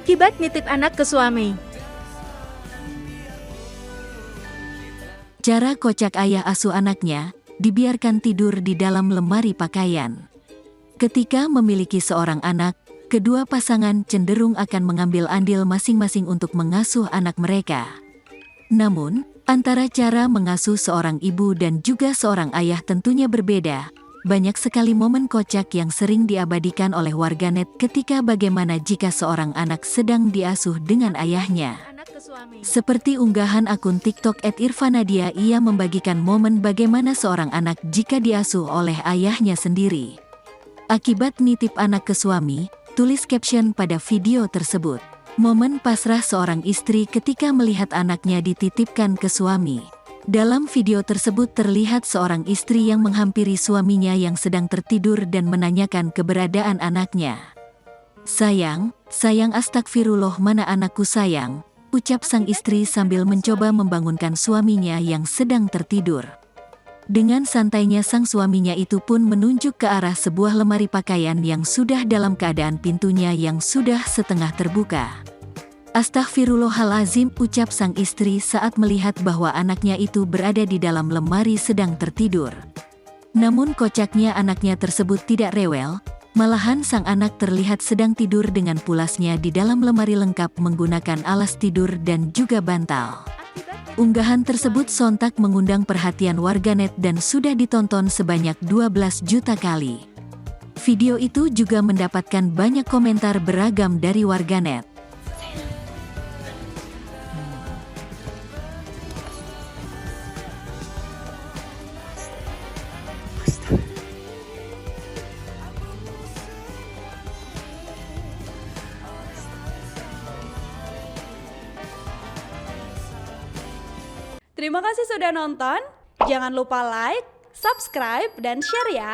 Akibat nitip anak ke suami. Cara kocak ayah asuh anaknya, dibiarkan tidur di dalam lemari pakaian. Ketika memiliki seorang anak, kedua pasangan cenderung akan mengambil andil masing-masing untuk mengasuh anak mereka. Namun, antara cara mengasuh seorang ibu dan juga seorang ayah tentunya berbeda. Banyak sekali momen kocak yang sering diabadikan oleh warganet ketika bagaimana jika seorang anak sedang diasuh dengan ayahnya. Seperti unggahan akun TikTok @irfanadia, ia membagikan momen bagaimana seorang anak jika diasuh oleh ayahnya sendiri. Akibat nitip anak ke suami, tulis caption pada video tersebut. Momen pasrah seorang istri ketika melihat anaknya dititipkan ke suami. Dalam video tersebut terlihat seorang istri yang menghampiri suaminya yang sedang tertidur dan menanyakan keberadaan anaknya. Sayang, astagfirullah, mana anakku sayang, ucap sang istri sambil mencoba membangunkan suaminya yang sedang tertidur. Dengan santainya sang suaminya itu pun menunjuk ke arah sebuah lemari pakaian yang sudah dalam keadaan pintunya yang sudah setengah terbuka. Astagfirullahalazim, ucap sang istri saat melihat bahwa anaknya itu berada di dalam lemari sedang tertidur. Namun kocaknya anaknya tersebut tidak rewel, malahan sang anak terlihat sedang tidur dengan pulasnya di dalam lemari lengkap menggunakan alas tidur dan juga bantal. Unggahan tersebut sontak mengundang perhatian warganet dan sudah ditonton sebanyak 12 juta kali. Video itu juga mendapatkan banyak komentar beragam dari warganet. Terima kasih sudah nonton. Jangan lupa like, subscribe, dan share ya.